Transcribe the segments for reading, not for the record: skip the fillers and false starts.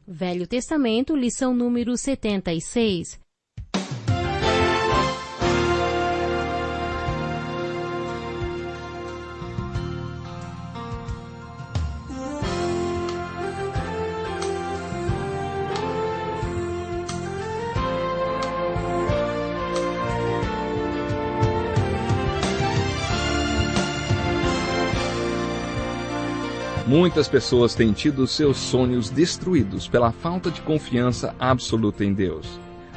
Velho Testamento, lição número 76. Muitas pessoas têm tido seus sonhos destruídos pela falta de confiança absoluta em Deus.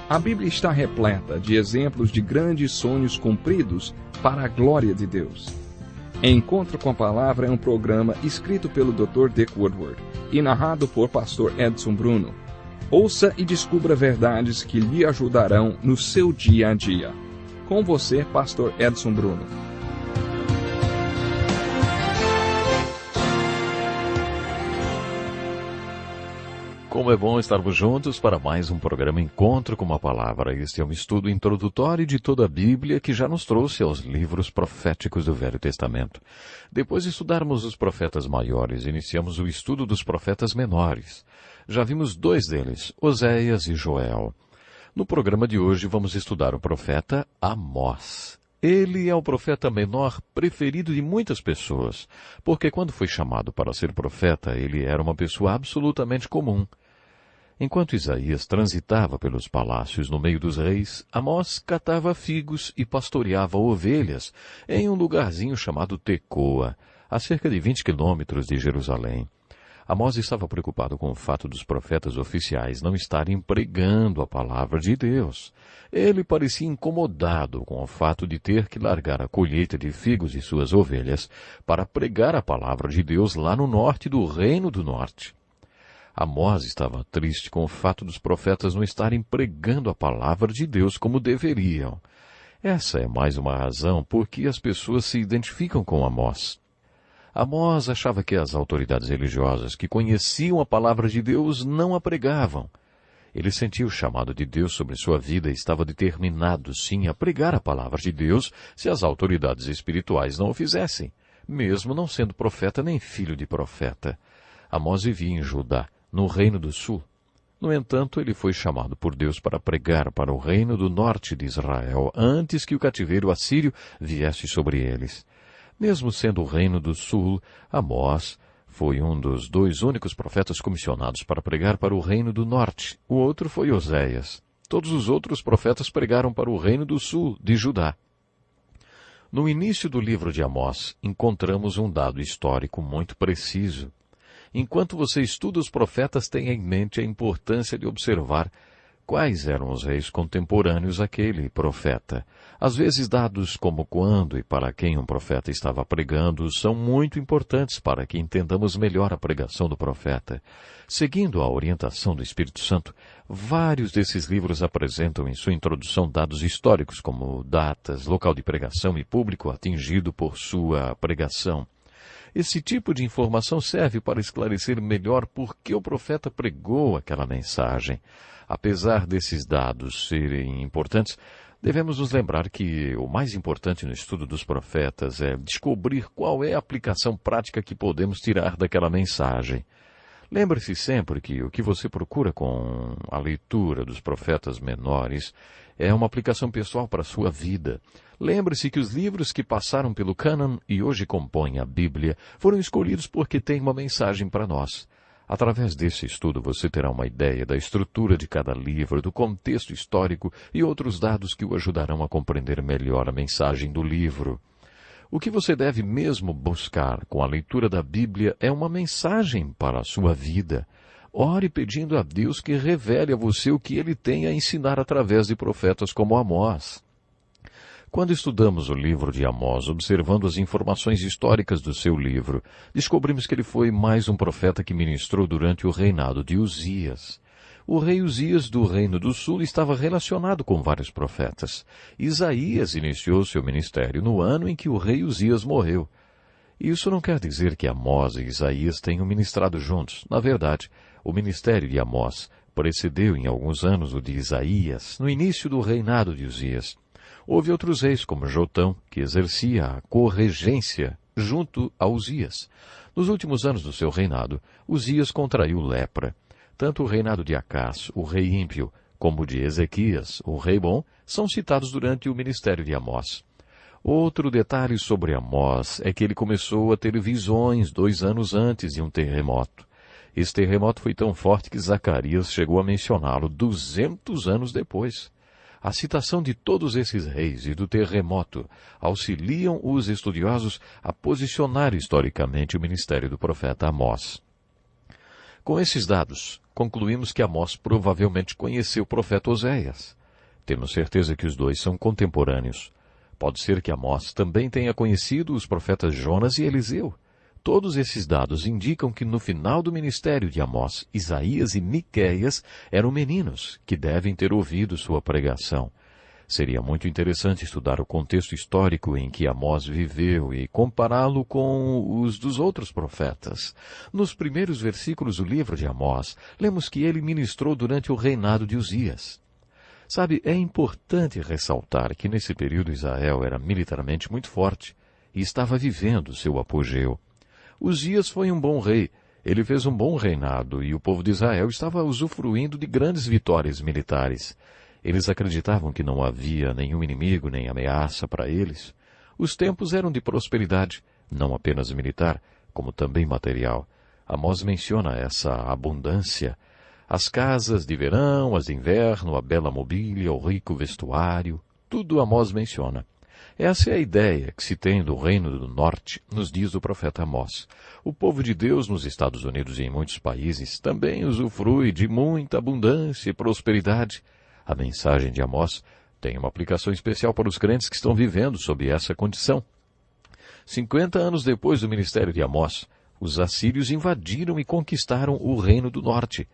A Bíblia está repleta de exemplos de grandes sonhos cumpridos para a glória de Deus. Encontro com a Palavra é um programa escrito pelo Dr. Dick Woodward e narrado por Pastor Edson Bruno. Ouça e descubra verdades que lhe ajudarão no seu dia a dia. Com você, Pastor Edson Bruno. Como é bom estarmos juntos para mais um programa Encontro com a Palavra. Este é um estudo introdutório de toda a Bíblia que já nos trouxe aos livros proféticos do Velho Testamento. Depois de estudarmos os profetas maiores, iniciamos o estudo dos profetas menores. Já vimos dois deles, Oséias e Joel. No programa de hoje vamos estudar o profeta Amós. Ele é o profeta menor preferido de muitas pessoas, porque quando foi chamado para ser profeta, ele era uma pessoa absolutamente comum. Enquanto Isaías transitava pelos palácios no meio dos reis, Amós catava figos e pastoreava ovelhas em um lugarzinho chamado Tecoa, a cerca de 20 quilômetros de Jerusalém. Amós estava preocupado com o fato dos profetas oficiais não estarem pregando a palavra de Deus. Ele parecia incomodado com o fato de ter que largar a colheita de figos de suas ovelhas para pregar a palavra de Deus lá no norte do Reino do Norte. Amós estava triste com o fato dos profetas não estarem pregando a palavra de Deus como deveriam. Essa é mais uma razão por que as pessoas se identificam com Amós. Amós achava que as autoridades religiosas que conheciam a palavra de Deus não a pregavam. Ele sentia o chamado de Deus sobre sua vida e estava determinado, sim, a pregar a palavra de Deus se as autoridades espirituais não o fizessem, mesmo não sendo profeta nem filho de profeta. Amós vivia em Judá, no Reino do Sul. No entanto, ele foi chamado por Deus para pregar para o Reino do Norte de Israel, antes que o cativeiro assírio viesse sobre eles. Mesmo sendo o Reino do Sul, Amós foi um dos dois únicos profetas comissionados para pregar para o Reino do Norte. O outro foi Oséias. Todos os outros profetas pregaram para o Reino do Sul, de Judá. No início do livro de Amós, encontramos um dado histórico muito preciso. Enquanto você estuda os profetas, tenha em mente a importância de observar quais eram os reis contemporâneos àquele profeta. Às vezes, dados como quando e para quem um profeta estava pregando são muito importantes para que entendamos melhor a pregação do profeta. Seguindo a orientação do Espírito Santo, vários desses livros apresentam em sua introdução dados históricos como datas, local de pregação e público atingido por sua pregação. Esse tipo de informação serve para esclarecer melhor por que o profeta pregou aquela mensagem. Apesar desses dados serem importantes, devemos nos lembrar que o mais importante no estudo dos profetas é descobrir qual é a aplicação prática que podemos tirar daquela mensagem. Lembre-se sempre que o que você procura com a leitura dos profetas menores é uma aplicação pessoal para a sua vida. Lembre-se que os livros que passaram pelo cânon e hoje compõem a Bíblia foram escolhidos porque têm uma mensagem para nós. Através desse estudo você terá uma ideia da estrutura de cada livro, do contexto histórico e outros dados que o ajudarão a compreender melhor a mensagem do livro. O que você deve mesmo buscar com a leitura da Bíblia é uma mensagem para a sua vida. Ore pedindo a Deus que revele a você o que Ele tem a ensinar através de profetas como Amós. Quando estudamos o livro de Amós, observando as informações históricas do seu livro, descobrimos que ele foi mais um profeta que ministrou durante o reinado de Uzias. O rei Uzias do Reino do Sul estava relacionado com vários profetas. Isaías iniciou seu ministério no ano em que o rei Uzias morreu. Isso não quer dizer que Amós e Isaías tenham ministrado juntos. Na verdade, o ministério de Amós precedeu em alguns anos o de Isaías, no início do reinado de Uzias. Houve outros reis, como Jotão, que exercia a corregência junto a Uzias. Nos últimos anos do seu reinado, Uzias contraiu lepra. Tanto o reinado de Acás, o rei ímpio, como o de Ezequias, o rei bom, são citados durante o ministério de Amós. Outro detalhe sobre Amós é que ele começou a ter visões 2 anos antes de um terremoto. Esse terremoto foi tão forte que Zacarias chegou a mencioná-lo 200 anos depois. A citação de todos esses reis e do terremoto auxiliam os estudiosos a posicionar historicamente o ministério do profeta Amós. Com esses dados, concluímos que Amós provavelmente conheceu o profeta Oséias. Temos certeza que os dois são contemporâneos. Pode ser que Amós também tenha conhecido os profetas Jonas e Eliseu. Todos esses dados indicam que no final do ministério de Amós, Isaías e Miqueias eram meninos que devem ter ouvido sua pregação. Seria muito interessante estudar o contexto histórico em que Amós viveu e compará-lo com os dos outros profetas. Nos primeiros versículos do livro de Amós, lemos que ele ministrou durante o reinado de Uzias. Sabe, é importante ressaltar que nesse período Israel era militarmente muito forte e estava vivendo seu apogeu. Uzias foi um bom rei, ele fez um bom reinado e o povo de Israel estava usufruindo de grandes vitórias militares. Eles acreditavam que não havia nenhum inimigo nem ameaça para eles. Os tempos eram de prosperidade, não apenas militar, como também material. Amós menciona essa abundância. As casas de verão, as de inverno, a bela mobília, o rico vestuário, tudo Amós menciona. Essa é a ideia que se tem do Reino do Norte nos dias do profeta Amós. O povo de Deus nos Estados Unidos e em muitos países também usufrui de muita abundância e prosperidade. A mensagem de Amós tem uma aplicação especial para os crentes que estão vivendo sob essa condição. 50 anos depois do ministério de Amós, os assírios invadiram e conquistaram o Reino do Norte.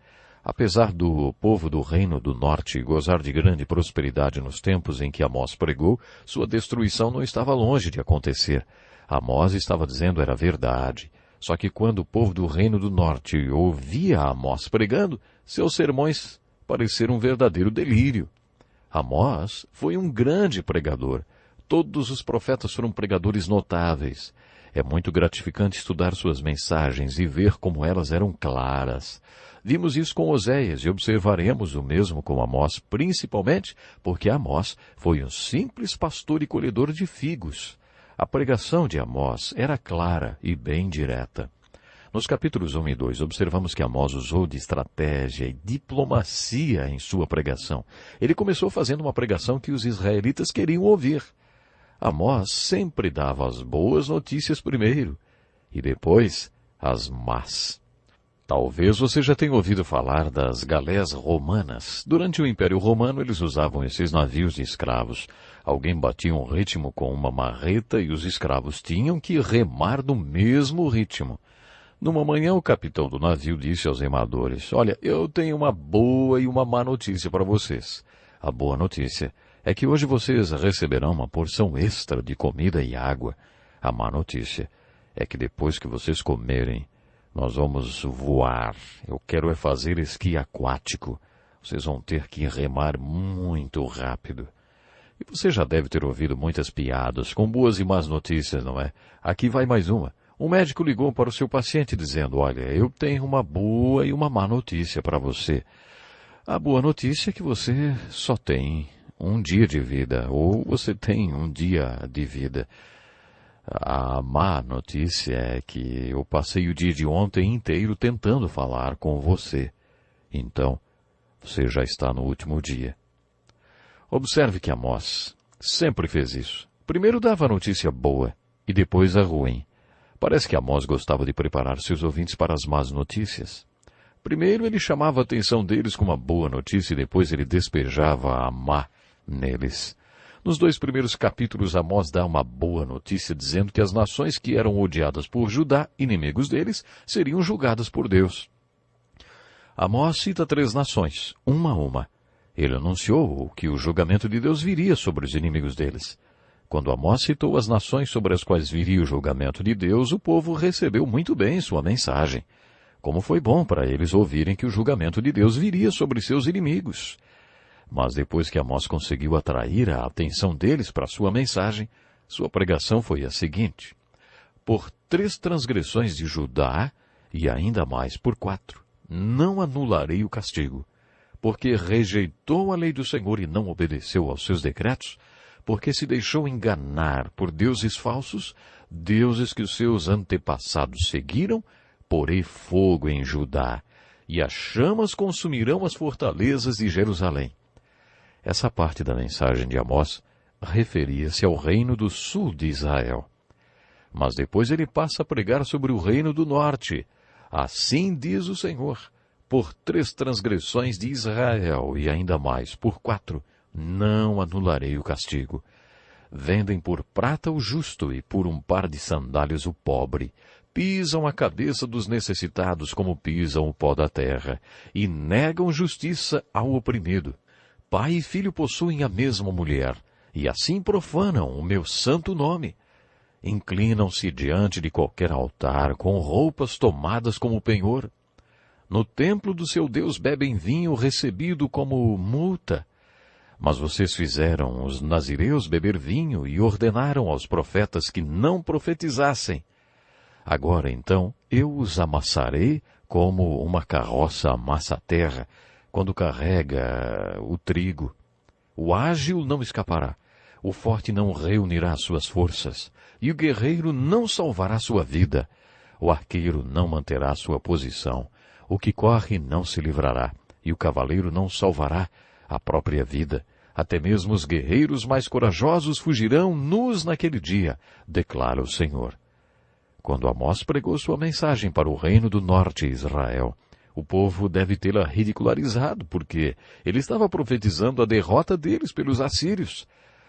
Apesar do povo do Reino do Norte gozar de grande prosperidade nos tempos em que Amós pregou, sua destruição não estava longe de acontecer. Amós estava dizendo era verdade. Só que quando o povo do Reino do Norte ouvia Amós pregando, seus sermões pareceram um verdadeiro delírio. Amós foi um grande pregador. Todos os profetas foram pregadores notáveis. É muito gratificante estudar suas mensagens e ver como elas eram claras. Vimos isso com Oséias e observaremos o mesmo com Amós, principalmente porque Amós foi um simples pastor e colhedor de figos. A pregação de Amós era clara e bem direta. Nos capítulos 1 e 2, observamos que Amós usou de estratégia e diplomacia em sua pregação. Ele começou fazendo uma pregação que os israelitas queriam ouvir. Amós sempre dava as boas notícias primeiro e depois as más. Talvez você já tenha ouvido falar das galés romanas. Durante o Império Romano, eles usavam esses navios de escravos. Alguém batia um ritmo com uma marreta e os escravos tinham que remar no mesmo ritmo. Numa manhã, o capitão do navio disse aos remadores, olha, eu tenho uma boa e uma má notícia para vocês. A boa notícia é que hoje vocês receberão uma porção extra de comida e água. A má notícia é que depois que vocês comerem, nós vamos voar. Eu quero é fazer esqui aquático. Vocês vão ter que remar muito rápido. E você já deve ter ouvido muitas piadas com boas e más notícias, não é? Aqui vai mais uma. Um médico ligou para o seu paciente dizendo, olha, eu tenho uma boa e uma má notícia para você. A boa notícia é que você só tem um dia de vida, ou você tem um dia de vida. A má notícia é que eu passei o dia de ontem inteiro tentando falar com você. Então, você já está no último dia. Observe que Amós sempre fez isso. Primeiro dava a notícia boa e depois a ruim. Parece que Amós gostava de preparar seus ouvintes para as más notícias. Primeiro ele chamava a atenção deles com uma boa notícia e depois ele despejava a má neles. Nos 2 primeiros capítulos, Amós dá uma boa notícia dizendo que as nações que eram odiadas por Judá, inimigos deles, seriam julgadas por Deus. Amós cita 3 nações, uma a uma. Ele anunciou que o julgamento de Deus viria sobre os inimigos deles. Quando Amós citou as nações sobre as quais viria o julgamento de Deus, o povo recebeu muito bem sua mensagem. Como foi bom para eles ouvirem que o julgamento de Deus viria sobre seus inimigos. Mas depois que Amós conseguiu atrair a atenção deles para sua mensagem, sua pregação foi a seguinte. Por 3 transgressões de Judá, e ainda mais por 4, não anularei o castigo. Porque rejeitou a lei do Senhor e não obedeceu aos seus decretos, porque se deixou enganar por deuses falsos, deuses que os seus antepassados seguiram, porei fogo em Judá, e as chamas consumirão as fortalezas de Jerusalém. Essa parte da mensagem de Amós referia-se ao reino do sul de Israel. Mas depois ele passa a pregar sobre o reino do norte. Assim diz o Senhor: por 3 transgressões de Israel, e ainda mais por 4, não anularei o castigo. Vendem por prata o justo, e por um par de sandálias o pobre. Pisam a cabeça dos necessitados como pisam o pó da terra, e negam justiça ao oprimido. Pai e filho possuem a mesma mulher, e assim profanam o meu santo nome. Inclinam-se diante de qualquer altar, com roupas tomadas como penhor. No templo do seu Deus bebem vinho recebido como multa. Mas vocês fizeram os nazireus beber vinho e ordenaram aos profetas que não profetizassem. Agora, então, eu os amassarei como uma carroça amassa a terra, quando carrega o trigo. O ágil não escapará, o forte não reunirá suas forças, e o guerreiro não salvará sua vida. O arqueiro não manterá sua posição, o que corre não se livrará, e o cavaleiro não salvará a própria vida. Até mesmo os guerreiros mais corajosos fugirão nus naquele dia, declara o Senhor. Quando Amós pregou sua mensagem para o reino do norte, Israel, o povo deve tê-la ridicularizado, porque ele estava profetizando a derrota deles pelos assírios.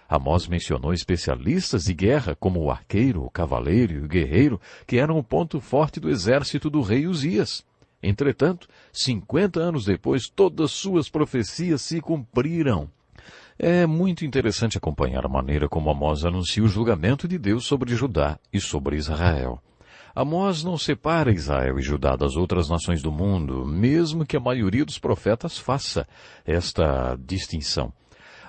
Amós mencionou especialistas de guerra, como o arqueiro, o cavaleiro e o guerreiro, que eram o ponto forte do exército do rei Uzias. Entretanto, 50 anos depois, todas suas profecias se cumpriram. É muito interessante acompanhar a maneira como Amós anuncia o julgamento de Deus sobre Judá e sobre Israel. Amós não separa Israel e Judá das outras nações do mundo, mesmo que a maioria dos profetas faça esta distinção.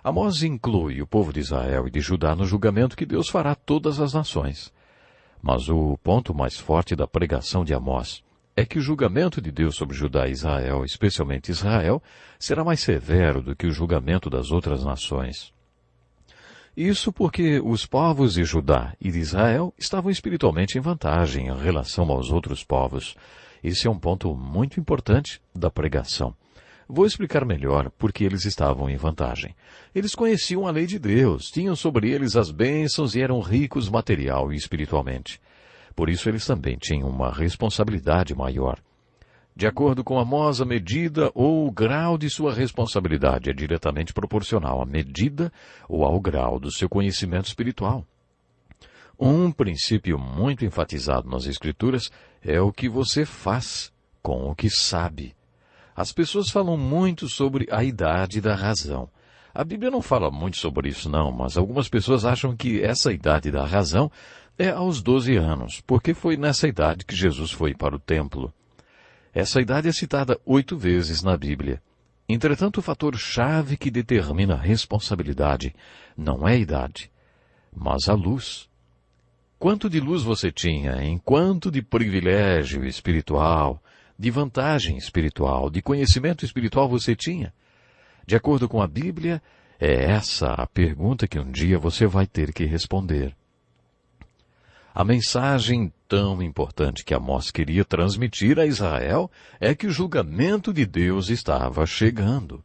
Amós inclui o povo de Israel e de Judá no julgamento que Deus fará a todas as nações. Mas o ponto mais forte da pregação de Amós é que o julgamento de Deus sobre Judá e Israel, especialmente Israel, será mais severo do que o julgamento das outras nações. Isso porque os povos de Judá e de Israel estavam espiritualmente em vantagem em relação aos outros povos. Esse é um ponto muito importante da pregação. Vou explicar melhor por que eles estavam em vantagem. Eles conheciam a lei de Deus, tinham sobre eles as bênçãos e eram ricos material e espiritualmente. Por isso eles também tinham uma responsabilidade maior. De acordo com Amós, a medida ou o grau de sua responsabilidade é diretamente proporcional à medida ou ao grau do seu conhecimento espiritual. Um princípio muito enfatizado nas Escrituras é o que você faz com o que sabe. As pessoas falam muito sobre a idade da razão. A Bíblia não fala muito sobre isso não, mas algumas pessoas acham que essa idade da razão é aos 12 anos, porque foi nessa idade que Jesus foi para o templo. Essa idade é citada 8 vezes na Bíblia. Entretanto, o fator-chave que determina a responsabilidade não é a idade, mas a luz. Quanto de luz você tinha, em quanto de privilégio espiritual, de vantagem espiritual, de conhecimento espiritual você tinha? De acordo com a Bíblia, é essa a pergunta que um dia você vai ter que responder. A mensagem tão importante que Amós queria transmitir a Israel é que o julgamento de Deus estava chegando.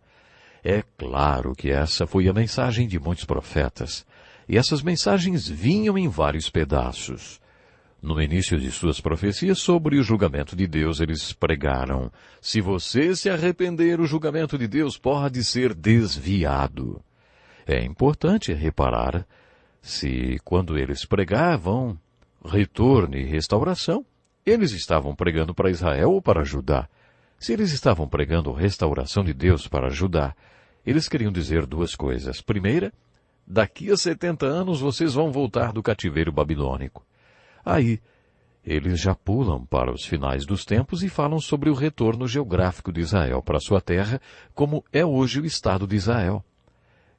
É claro que essa foi a mensagem de muitos profetas, e essas mensagens vinham em vários pedaços. No início de suas profecias sobre o julgamento de Deus, eles pregaram: se você se arrepender, o julgamento de Deus pode ser desviado. É importante reparar se, quando eles pregavam retorno e restauração, eles estavam pregando para Israel ou para Judá. Se eles estavam pregando restauração de Deus para Judá, eles queriam dizer 2 coisas. Primeira, daqui a 70 anos vocês vão voltar do cativeiro babilônico. Aí, eles já pulam para os finais dos tempos e falam sobre o retorno geográfico de Israel para sua terra, como é hoje o Estado de Israel.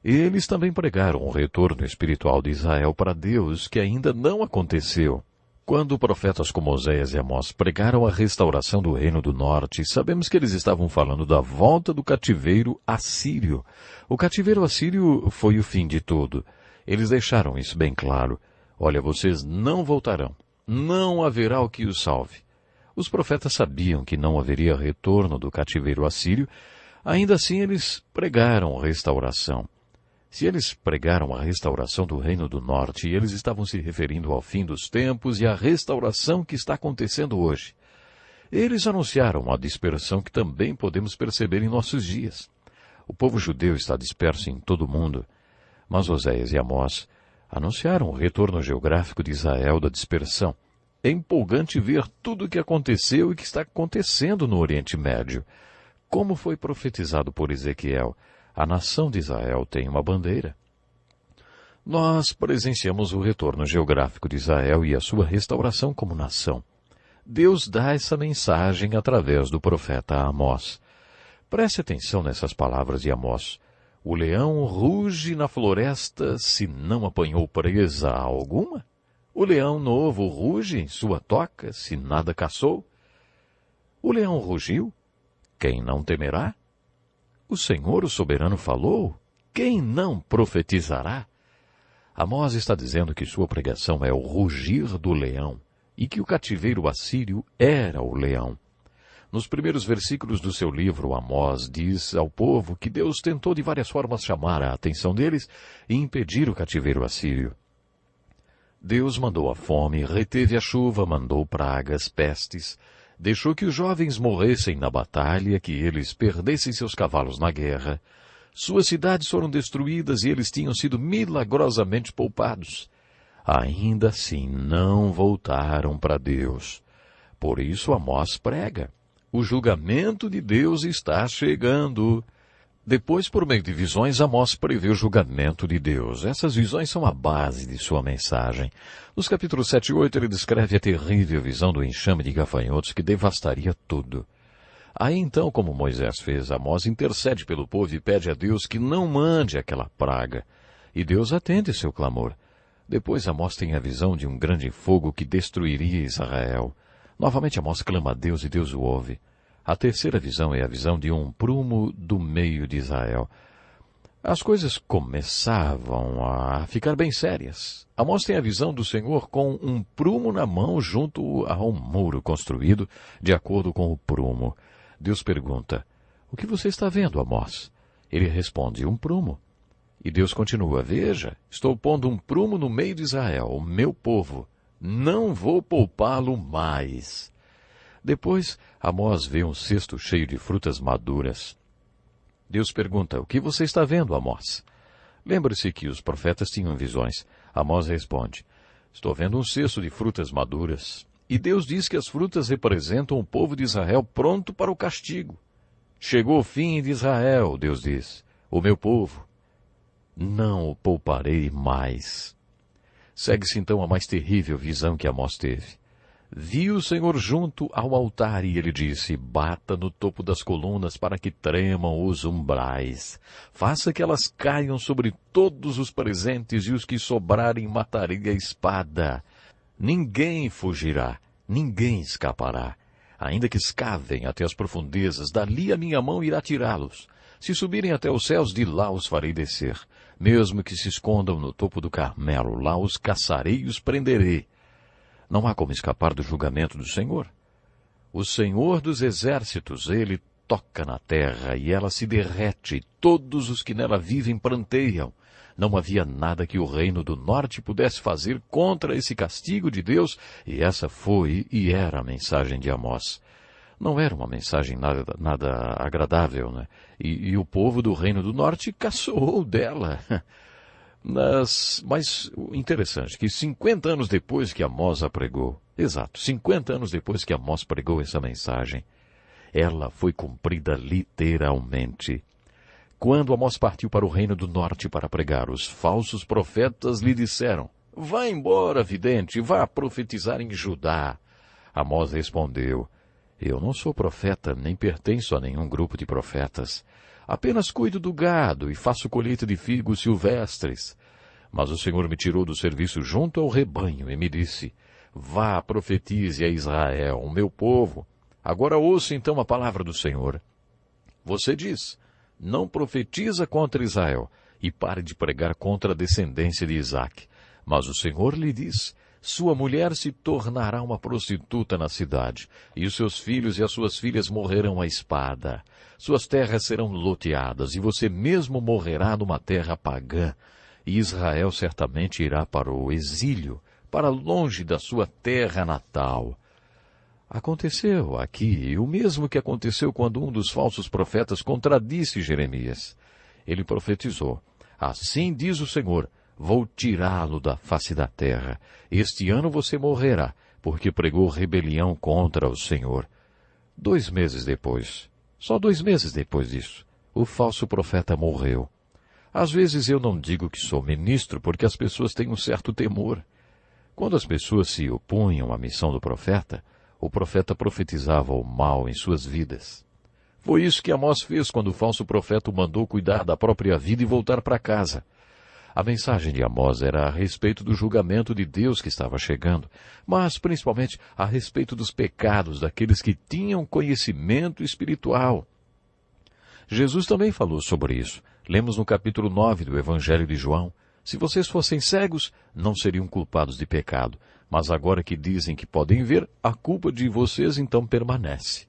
Eles também pregaram o retorno espiritual de Israel para Deus, que ainda não aconteceu. Quando profetas como Oséias e Amós pregaram a restauração do reino do norte, sabemos que eles estavam falando da volta do cativeiro assírio. O cativeiro assírio foi o fim de tudo. Eles deixaram isso bem claro. Olha, vocês não voltarão. Não haverá o que os salve. Os profetas sabiam que não haveria retorno do cativeiro assírio, ainda assim eles pregaram restauração. Se eles pregaram a restauração do reino do norte, eles estavam se referindo ao fim dos tempos e à restauração que está acontecendo hoje. Eles anunciaram a dispersão que também podemos perceber em nossos dias. O povo judeu está disperso em todo o mundo, mas Oséias e Amós anunciaram o retorno geográfico de Israel da dispersão. É empolgante ver tudo o que aconteceu e que está acontecendo no Oriente Médio. Como foi profetizado por Ezequiel, a nação de Israel tem uma bandeira. Nós presenciamos o retorno geográfico de Israel e a sua restauração como nação. Deus dá essa mensagem através do profeta Amós. Preste atenção nessas palavras de Amós. O leão ruge na floresta se não apanhou presa alguma? O leão novo ruge em sua toca se nada caçou? O leão rugiu? Quem não temerá? O Senhor, o soberano, falou? Quem não profetizará? Amós está dizendo que sua pregação é o rugir do leão e que o cativeiro assírio era o leão. Nos primeiros versículos do seu livro, Amós diz ao povo que Deus tentou de várias formas chamar a atenção deles e impedir o cativeiro assírio. Deus mandou a fome, reteve a chuva, mandou pragas, pestes, deixou que os jovens morressem na batalha, que eles perdessem seus cavalos na guerra. Suas cidades foram destruídas e eles tinham sido milagrosamente poupados. Ainda assim não voltaram para Deus. Por isso Amós prega. O julgamento de Deus está chegando. Depois, por meio de visões, Amós prevê o julgamento de Deus. Essas visões são a base de sua mensagem. Nos capítulos 7 e 8, ele descreve a terrível visão do enxame de gafanhotos que devastaria tudo. Aí então, como Moisés fez, Amós intercede pelo povo e pede a Deus que não mande aquela praga. E Deus atende seu clamor. Depois Amós tem a visão de um grande fogo que destruiria Israel. Novamente Amós clama a Deus e Deus o ouve. A terceira visão é a visão de um prumo do meio de Israel. As coisas começavam a ficar bem sérias. Amós tem a visão do Senhor com um prumo na mão junto a um muro construído de acordo com o prumo. Deus pergunta, o que você está vendo, Amós? Ele responde, um prumo. E Deus continua, veja, estou pondo um prumo no meio de Israel, o meu povo. Não vou poupá-lo mais. Depois, Amós vê um cesto cheio de frutas maduras. Deus pergunta, o que você está vendo, Amós? Lembre-se que os profetas tinham visões. Amós responde, estou vendo um cesto de frutas maduras. E Deus diz que as frutas representam o povo de Israel pronto para o castigo. Chegou o fim de Israel, Deus diz, o meu povo. Não o pouparei mais. Segue-se então a mais terrível visão que Amós teve. Viu o Senhor junto ao altar e ele disse, bata no topo das colunas para que tremam os umbrais. Faça que elas caiam sobre todos os presentes e os que sobrarem matarei a espada. Ninguém fugirá, ninguém escapará. Ainda que escavem até as profundezas, dali a minha mão irá tirá-los. Se subirem até os céus, de lá os farei descer. Mesmo que se escondam no topo do Carmelo, lá os caçarei e os prenderei. Não há como escapar do julgamento do Senhor. O Senhor dos exércitos, ele toca na terra e ela se derrete, e todos os que nela vivem pranteiam. Não havia nada que o reino do norte pudesse fazer contra esse castigo de Deus, e essa foi e era a mensagem de Amós. Não era uma mensagem nada agradável, né? E o povo do reino do norte caçoou dela. Mas o interessante é que 50 anos depois que Amós a pregou, 50 anos depois que Amós pregou essa mensagem, ela foi cumprida literalmente. Quando Amós partiu para o reino do norte para pregar, os falsos profetas lhe disseram, vá embora, vidente, vá profetizar em Judá. Amós respondeu, eu não sou profeta, nem pertenço a nenhum grupo de profetas. Apenas cuido do gado e faço colheita de figos silvestres. Mas o Senhor me tirou do serviço junto ao rebanho e me disse, Vá, profetize a Israel, o meu povo. Agora ouça então a palavra do Senhor. Você diz, não profetiza contra Israel, e pare de pregar contra a descendência de Isaque. Mas o Senhor lhe diz, sua mulher se tornará uma prostituta na cidade, e os seus filhos e as suas filhas morrerão à espada. Suas terras serão loteadas, e você mesmo morrerá numa terra pagã. E Israel certamente irá para o exílio, para longe da sua terra natal. Aconteceu aqui o mesmo que aconteceu quando um dos falsos profetas contradisse Jeremias. Ele profetizou, assim diz o Senhor, vou tirá-lo da face da terra. Este ano você morrerá, porque pregou rebelião contra o Senhor. 2 meses depois, só 2 meses depois disso, o falso profeta morreu. Às vezes eu não digo que sou ministro porque as pessoas têm um certo temor. Quando as pessoas se opunham à missão do profeta, o profeta profetizava o mal em suas vidas. Foi isso que Amós fez quando o falso profeta o mandou cuidar da própria vida e voltar para casa. A mensagem de Amós era a respeito do julgamento de Deus que estava chegando, mas principalmente a respeito dos pecados daqueles que tinham conhecimento espiritual. Jesus também falou sobre isso. Lemos no capítulo 9 do Evangelho de João, se vocês fossem cegos, não seriam culpados de pecado, mas agora que dizem que podem ver, a culpa de vocês então permanece.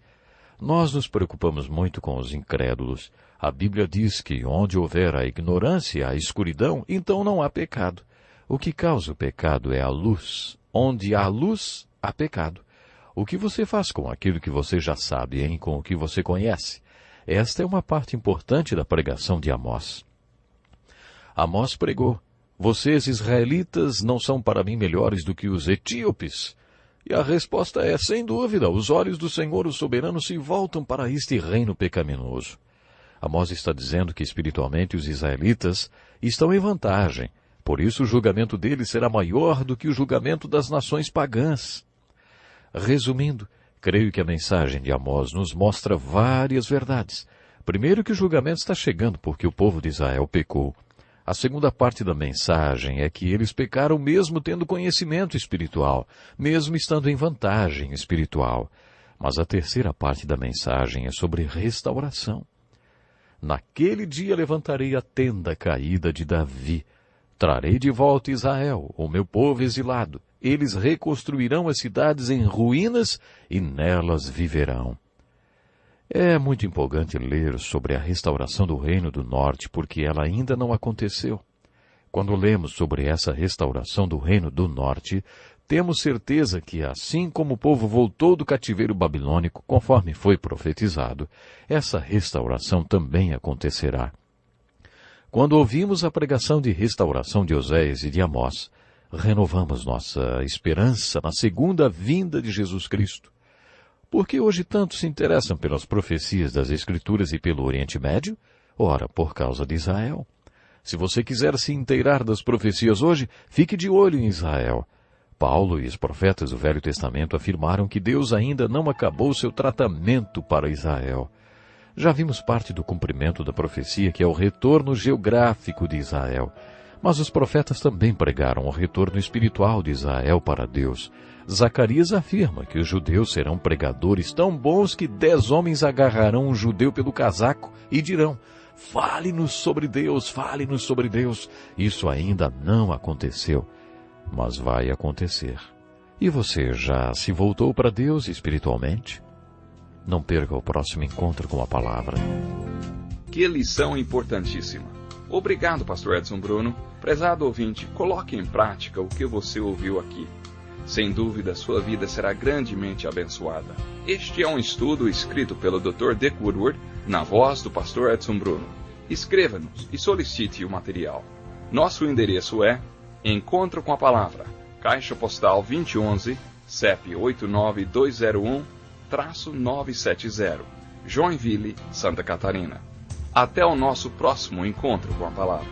Nós nos preocupamos muito com os incrédulos. A Bíblia diz que onde houver a ignorância, a escuridão, então não há pecado. O que causa o pecado é a luz. Onde há luz, há pecado. O que você faz com aquilo que você já sabe, hein? Com o que você conhece? Esta é uma parte importante da pregação de Amós. Amós pregou, vocês israelitas não são para mim melhores do que os etíopes. E a resposta é, sem dúvida, os olhos do Senhor, o soberano, se voltam para este reino pecaminoso. Amós está dizendo que espiritualmente os israelitas estão em vantagem, por isso o julgamento deles será maior do que o julgamento das nações pagãs. Resumindo, creio que a mensagem de Amós nos mostra várias verdades. Primeiro, que o julgamento está chegando porque o povo de Israel pecou. A segunda parte da mensagem é que eles pecaram mesmo tendo conhecimento espiritual, mesmo estando em vantagem espiritual. Mas a terceira parte da mensagem é sobre restauração. Naquele dia levantarei a tenda caída de Davi. Trarei de volta Israel, o meu povo exilado. Eles reconstruirão as cidades em ruínas e nelas viverão. É muito empolgante ler sobre a restauração do Reino do Norte, porque ela ainda não aconteceu. Quando lemos sobre essa restauração do Reino do Norte, temos certeza que, assim como o povo voltou do cativeiro babilônico, conforme foi profetizado, essa restauração também acontecerá. Quando ouvimos a pregação de restauração de Oséias e de Amós, renovamos nossa esperança na segunda vinda de Jesus Cristo. Por que hoje tantos se interessam pelas profecias das Escrituras e pelo Oriente Médio? Ora, por causa de Israel. Se você quiser se inteirar das profecias hoje, fique de olho em Israel. Paulo e os profetas do Velho Testamento afirmaram que Deus ainda não acabou seu tratamento para Israel. Já vimos parte do cumprimento da profecia, que é o retorno geográfico de Israel. Mas os profetas também pregaram o retorno espiritual de Israel para Deus. Zacarias afirma que os judeus serão pregadores tão bons que 10 homens agarrarão um judeu pelo casaco e dirão, fale-nos sobre Deus, fale-nos sobre Deus. Isso ainda não aconteceu, mas vai acontecer. E você já se voltou para Deus espiritualmente? Não perca o próximo encontro com a palavra. Que lição importantíssima. Obrigado, pastor Edson Bruno. Prezado ouvinte, coloque em prática o que você ouviu aqui. Sem dúvida, sua vida será grandemente abençoada. Este é um estudo escrito pelo Dr. Dick Woodward, na voz do pastor Edson Bruno. Escreva-nos e solicite o material. Nosso endereço é Encontro com a Palavra, Caixa Postal 2011, CEP 89201-970, Joinville, Santa Catarina. Até o nosso próximo encontro com a Palavra.